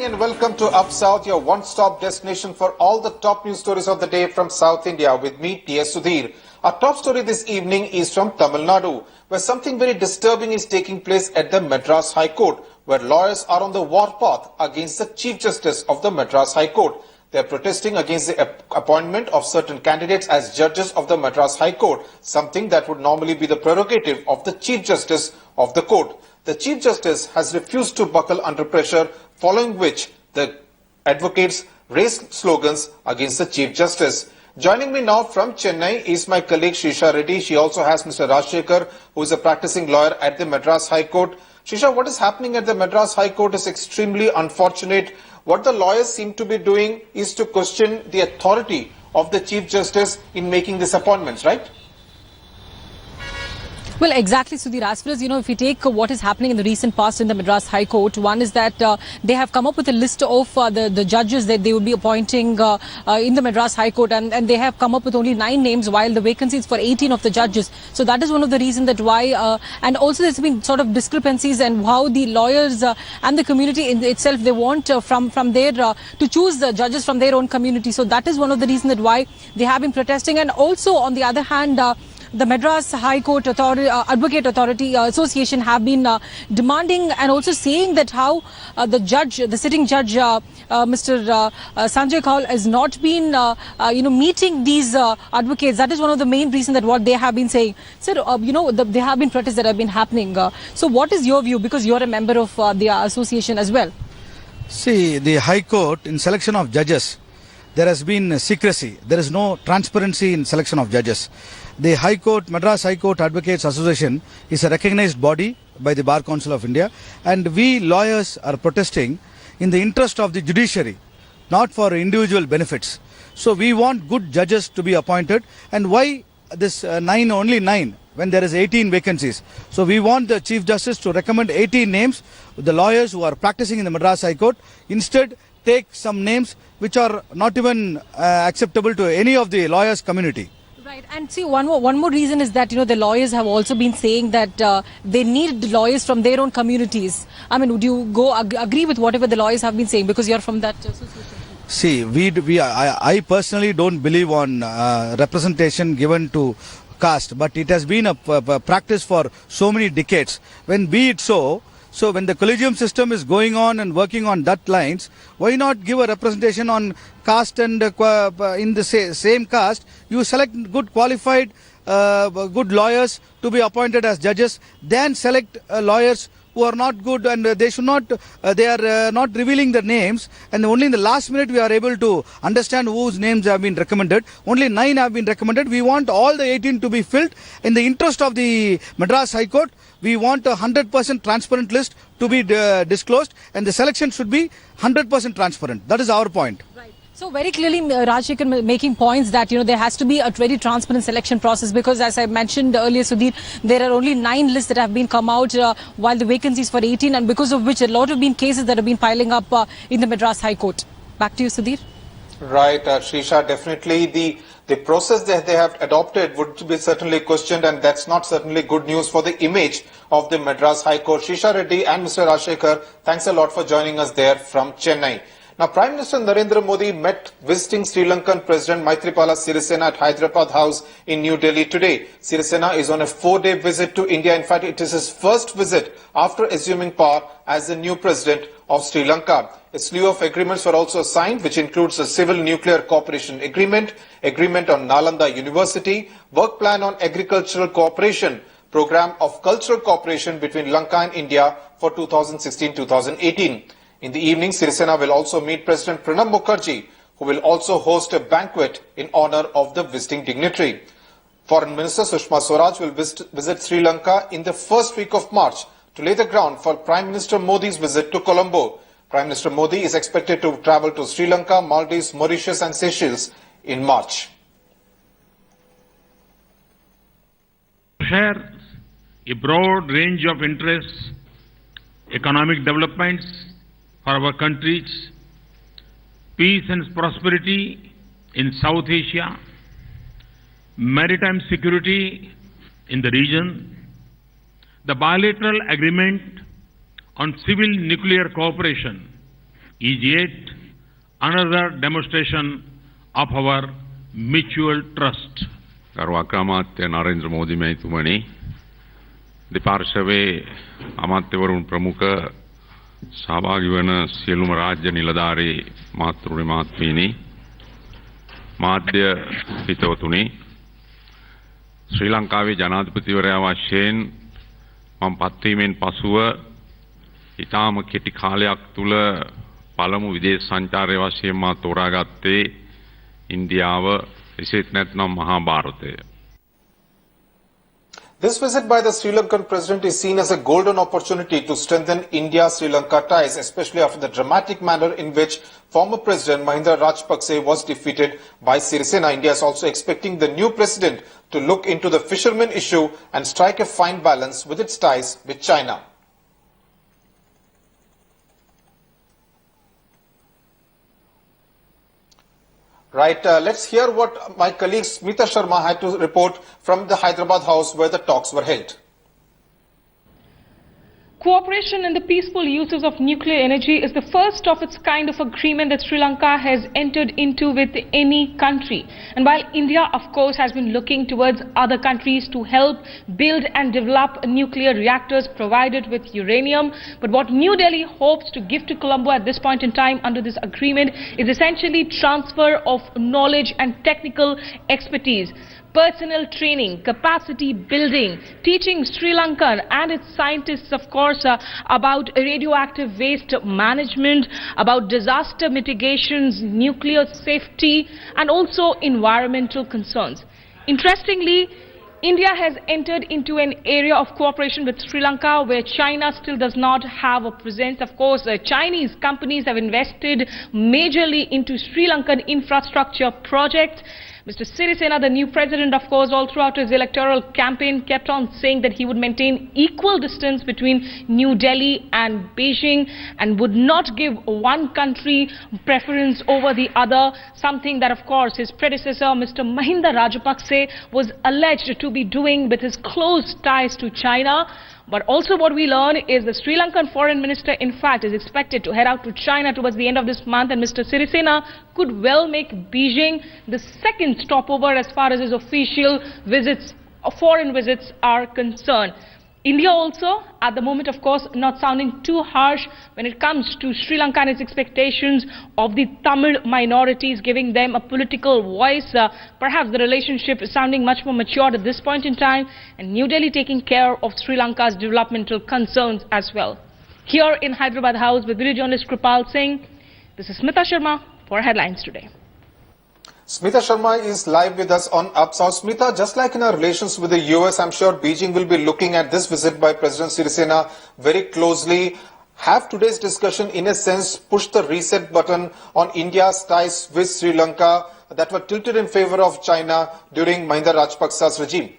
and welcome to Up South, your one-stop destination for all the top news stories of the day from South India. With me, T.S. Sudhir. Our top story this evening is from Tamil Nadu, where something very disturbing is taking place at the Madras High Court, where lawyers are on the warpath against the Chief Justice of the Madras High Court. They are protesting against the appointment of certain candidates as judges of the Madras High Court, something that would normally be the prerogative of the Chief Justice of the court. The Chief Justice has refused to buckle under pressure, following which the advocates raised slogans against the Chief Justice. Joining me now from Chennai is my colleague Srisha Reddy. She also has Mr. Rajshekhar, who is a practicing lawyer at the Madras High Court. Srisha, what is happening at the Madras High Court is extremely unfortunate. What the lawyers seem to be doing is to question the authority of the Chief Justice in making these appointments, right? Well, exactly, Sudhir. As far as, if we take what is happening in the recent past in the Madras High Court, one is that they have come up with a list of the judges that they would be appointing in the Madras High Court, and they have come up with only 9 names, while the vacancies for 18 of the judges. So that is one of the reasons that why, and also there's been sort of discrepancies and how the lawyers and the community in itself, they want from there to choose the judges from their own community. So that is one of the reasons that why they have been protesting. And also, on the other hand, the Madras High Court Advocate Authority Association have been demanding and also saying that how the sitting judge, Mr. Sanjay Kaul, has not been, meeting these advocates. That is one of the main reasons that what they have been saying. Sir, there have been protests that have been happening. So what is your view? Because you're a member of the association as well. See, the High Court in selection of judges, there has been secrecy. There is no transparency in selection of judges. The High Court, Madras High Court Advocates Association is a recognized body by the Bar Council of India, and we lawyers are protesting in the interest of the judiciary, not for individual benefits. So we want good judges to be appointed. And why this only 9 when there is 18 vacancies? So we want the Chief Justice to recommend 18 names, the lawyers who are practicing in the Madras High Court. Instead, take some names which are not even acceptable to any of the lawyers community. Right, and see, one more reason is that, the lawyers have also been saying that they need lawyers from their own communities. I mean, would you agree with whatever the lawyers have been saying, because you're from that association? See, I personally don't believe on representation given to caste, but it has been a practice for so many decades. So when the collegium system is going on and working on that lines, why not give a representation on caste, and in the same caste, you select good qualified, good lawyers to be appointed as judges, then select lawyers who are not good, and they should not, they are not revealing their names, and only in the last minute we are able to understand whose names have been recommended. Only 9 have been recommended. We want all the 18 to be filled. In the interest of the Madras High Court, we want a 100% transparent list to be disclosed, and the selection should be 100% transparent. That is our point. Right. So very clearly, Rajshekhar making points that, there has to be a very transparent selection process, because as I mentioned earlier, Sudhir, there are only 9 lists that have been come out while the vacancies for 18, and because of which a lot of cases that have been piling up in the Madras High Court. Back to you, Sudhir. Right, Srisha, definitely the process that they have adopted would be certainly questioned, and that's not certainly good news for the image of the Madras High Court. Srisha Reddy and Mr. Rajshekhar, thanks a lot for joining us there from Chennai. Now, Prime Minister Narendra Modi met visiting Sri Lankan President Maithripala Sirisena at Hyderabad House in New Delhi today. Sirisena is on a 4-day visit to India. In fact, it is his first visit after assuming power as the new president of Sri Lanka. A slew of agreements were also signed, which includes a civil nuclear cooperation agreement, agreement on Nalanda University, work plan on agricultural cooperation, program of cultural cooperation between Lanka and India for 2016-2018. In the evening, Sirisena will also meet President Pranab Mukherjee, who will also host a banquet in honor of the visiting dignitary. Foreign Minister Sushma Swaraj will visit Sri Lanka in the first week of March to lay the ground for Prime Minister Modi's visit to Colombo. Prime Minister Modi is expected to travel to Sri Lanka, Maldives, Mauritius and Seychelles in March. Share a broad range of interests, economic developments for our countries, peace and prosperity in South Asia, maritime security in the region, the bilateral agreement on civil nuclear cooperation is yet another demonstration of our mutual trust. ගරු අග්‍රාමාත්‍ය නරේන්ද්‍ර මෝදි මහතුමනි දෙපාර්ශවයේ අමාත්‍යවරුන් ප්‍රමුඛ සහභාගී වන සියලුම රාජ්‍ය නිලධාරී මාතෘ මාත්මීනි මාධ්‍ය හිතවතුනි ශ්‍රී ලංකාවේ ජනාධිපතිවරයා වශයෙන් මම පත්වීමෙන් පසුව ඉතාම කෙටි කාලයක් තුල පළමු විදේශ සංචාරය වශයෙන් මා තෝරාගත්තේ ඉන්දියාව එසේත් නැත්නම් මහා භාරතය. This visit by the Sri Lankan President is seen as a golden opportunity to strengthen India-Sri Lanka ties, especially after the dramatic manner in which former President Mahinda Rajapaksa was defeated by Sirisena. India is also expecting the new president to look into the fishermen issue and strike a fine balance with its ties with China. Right, let's hear what my colleague Smita Sharma had to report from the Hyderabad house where the talks were held. Cooperation in the peaceful uses of nuclear energy is the first of its kind of agreement that Sri Lanka has entered into with any country. And while India, of course, has been looking towards other countries to help build and develop nuclear reactors provided with uranium, but what New Delhi hopes to give to Colombo at this point in time under this agreement is essentially transfer of knowledge and technical expertise. Personnel training, capacity building, teaching Sri Lanka and its scientists, of course, about radioactive waste management, about disaster mitigations, nuclear safety, and also environmental concerns. Interestingly, India has entered into an area of cooperation with Sri Lanka where China still does not have a presence. Of course, Chinese companies have invested majorly into Sri Lankan infrastructure projects. Mr. Sirisena, the new president, of course, all throughout his electoral campaign, kept on saying that he would maintain equal distance between New Delhi and Beijing and would not give one country preference over the other, something that, of course, his predecessor, Mr. Mahinda Rajapaksa, was alleged to be doing with his close ties to China. But also what we learn is the Sri Lankan foreign minister, in fact, is expected to head out to China towards the end of this month, and Mr. Sirisena could well make Beijing the second stopover as far as his official visits, foreign visits are concerned. India also, at the moment, of course, not sounding too harsh when it comes to Sri Lanka and its expectations of the Tamil minorities, giving them a political voice. Perhaps the relationship is sounding much more matured at this point in time, and New Delhi taking care of Sri Lanka's developmental concerns as well. Here in Hyderabad House with video journalist Kripal Singh, this is Smita Sharma for Headlines Today. Smita Sharma is live with us on Up South. Smita, just like in our relations with the US, I'm sure Beijing will be looking at this visit by President Sirisena very closely. Have today's discussion, in a sense, pushed the reset button on India's ties with Sri Lanka that were tilted in favor of China during Mahinda Rajapaksa's regime?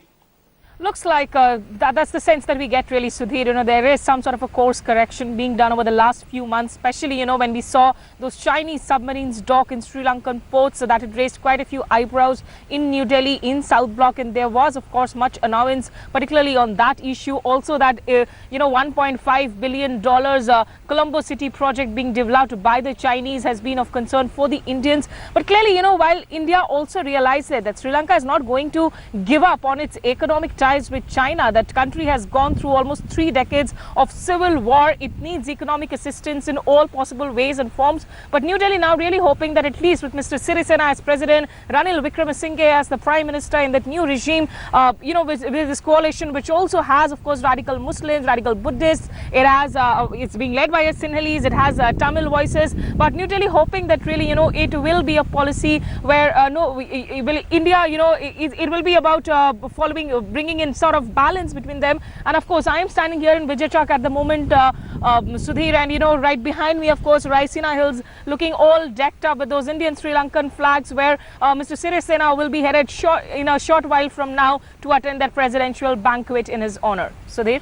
Looks like that's the sense that we get, really, Sudhir. You know, there is some sort of a course correction being done over the last few months, especially, you know, when we saw those Chinese submarines dock in Sri Lankan ports, so that had raised quite a few eyebrows in New Delhi, in South Block, and there was, of course, much annoyance, particularly on that issue. Also that, you know, $1.5 billion Colombo City project being developed by the Chinese has been of concern for the Indians. But clearly, you know, while India also realized that Sri Lanka is not going to give up on its economic ties with China. That country has gone through almost 3 decades of civil war. It needs economic assistance in all possible ways and forms. But New Delhi now really hoping that at least with Mr. Sirisena as president, Ranil Wickremesinghe as the prime minister in that new regime, you know, with this coalition, which also has, of course, radical Muslims, radical Buddhists. It has, it's being led by Sinhalese. It has Tamil voices. But New Delhi hoping that really, you know, it will be a policy where India, you know, it will be about bringing in sort of balance between them. And of course, I am standing here in Vijaychak at the moment, Sudhir, and you know, right behind me, of course, Raisina Hills, looking all decked up with those Indian Sri Lankan flags, where Mr. Sirisena will be headed in a short while from now to attend that presidential banquet in his honor. Sudhir?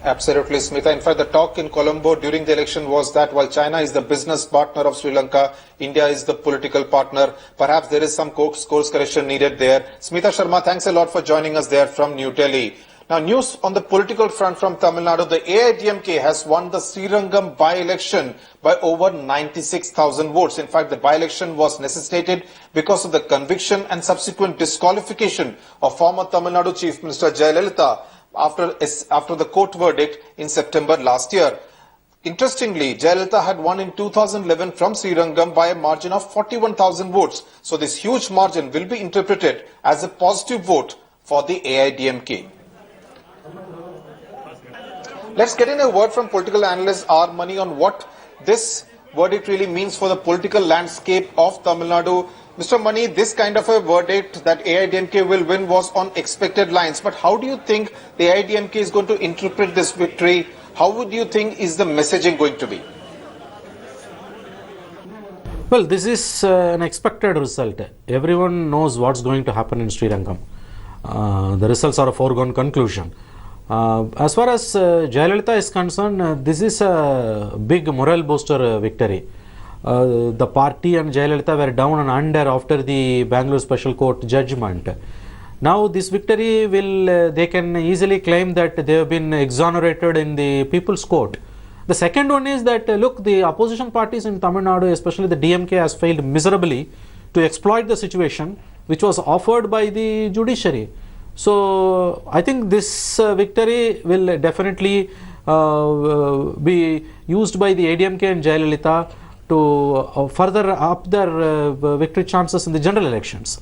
Absolutely, Smita. In fact, the talk in Colombo during the election was that while China is the business partner of Sri Lanka, India is the political partner. Perhaps there is some course correction needed there. Smita Sharma, thanks a lot for joining us there from New Delhi. Now, news on the political front from Tamil Nadu. The AIDMK has won the Sri Lanka by-election by over 96,000 votes. In fact, the by-election was necessitated because of the conviction and subsequent disqualification of former Tamil Nadu Chief Minister Jayalalitha after the court verdict in September last year. Interestingly, Jayalalitha had won in 2011 from Sri Lanka by a margin of 41,000 votes. So this huge margin will be interpreted as a positive vote for the AIDMK. Let's get in a word from political analyst R. Mani on what this verdict really means for the political landscape of Tamil Nadu. Mr. Mani, this kind of a verdict that AIDMK will win was on expected lines. But how do you think the AIDMK is going to interpret this victory? How would you think is the messaging going to be? Well, this is an expected result. Everyone knows what's going to happen in Sri Lanka. The results are a foregone conclusion. As far as Jayalalitha is concerned, this is a big morale booster victory. The party and Jayalalitha were down and under after the Bangalore Special Court judgment. Now this victory they can easily claim that they have been exonerated in the People's Court. The second one is that look, the opposition parties in Tamil Nadu, especially the DMK, has failed miserably to exploit the situation which was offered by the judiciary. So I think this victory will definitely be used by the AIDMK and Jayalalitha to further up their victory chances in the general elections.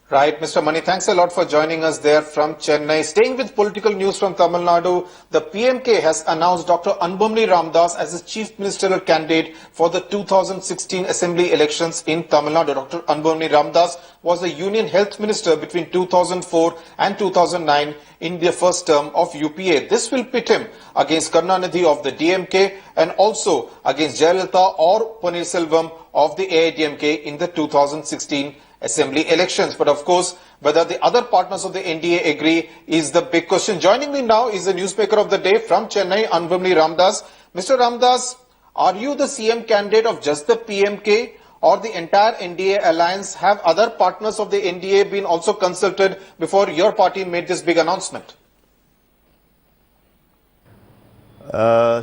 Right, Mr. Mani, thanks a lot for joining us there from Chennai. Staying with political news from Tamil Nadu, the PMK has announced Dr. Anbumli Ramdas as its chief ministerial candidate for the 2016 assembly elections in Tamil Nadu. Dr. Anbumli Ramdas was the Union Health Minister between 2004 and 2009 in the first term of UPA. This will pit him against Karunanidhi of the DMK and also against Jayalalitha or Paneerselvam of the AIDMK in the 2016 assembly elections. But of course, whether the other partners of the NDA agree is the big question. Joining me now is the newsmaker of the day from Chennai, Anbumli Ramdas. Mr. Ramdas, are you the CM candidate of just the PMK or the entire NDA alliance? Have other partners of the NDA been also consulted before your party made this big announcement?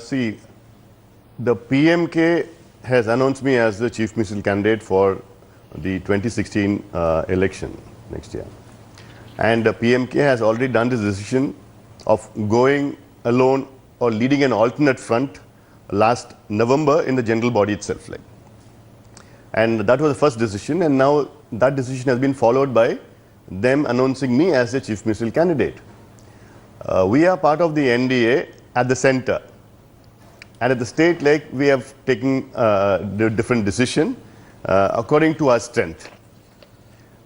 See, the PMK has announced me as the chief ministerial candidate for the 2016 election next year. And the PMK has already done this decision of going alone or leading an alternate front last November in the general body itself. And that was the first decision, and now that decision has been followed by them announcing me as the chief ministerial candidate. We are part of the NDA at the center. And at the state leg, we have taken the different decision according to our strength.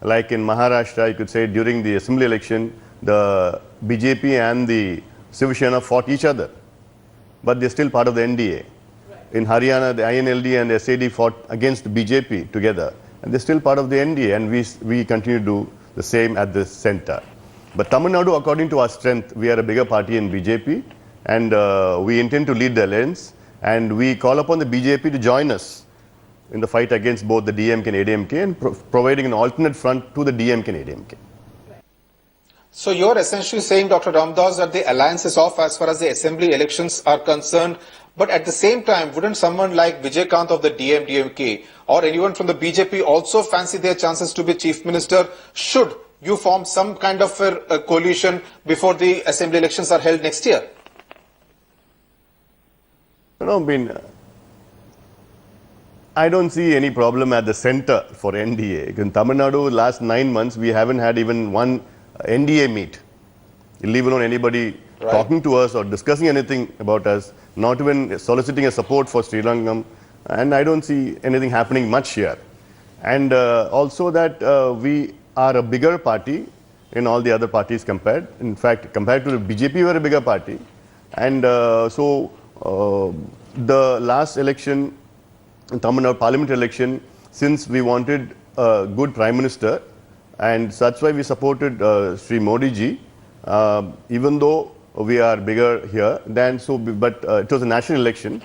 Like in Maharashtra, you could say during the assembly election, the BJP and the Shiv Sena fought each other, but they're still part of the NDA. Right. In Haryana, the INLD and the SAD fought against the BJP together, and they're still part of the NDA, and we continue to do the same at the center. But Tamil Nadu, according to our strength, we are a bigger party in BJP, and we intend to lead the alliance, and we call upon the BJP to join us in the fight against both the DMK and ADMK and providing an alternate front to the DMK and ADMK. So you're essentially saying, Dr. Ramdas, that the alliance is off as far as the assembly elections are concerned, but at the same time, wouldn't someone like Vijay Kant of the DMK or anyone from the BJP also fancy their chances to be chief minister? Should you form some kind of a coalition before the assembly elections are held next year? I don't see any problem at the center for NDA. In Tamil Nadu, last 9 months, we haven't had even one NDA meet. Leave alone anybody talking to us or discussing anything about us, not even soliciting a support for Sri Lanka. And I don't see anything happening much here. And also that we are a bigger party in all the other parties compared. In fact, compared to the BJP, we're a bigger party. And so the last election, Tamil Nadu Parliament election, since we wanted a good Prime Minister, and that's why we supported Sri Modi ji, even though we are bigger here than so, but it was a national election,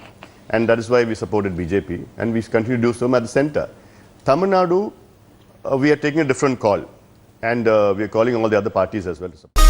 and that is why we supported BJP, and we continue to do so at the center. Tamil Nadu, we are taking a different call. And we are calling all the other parties as well to support.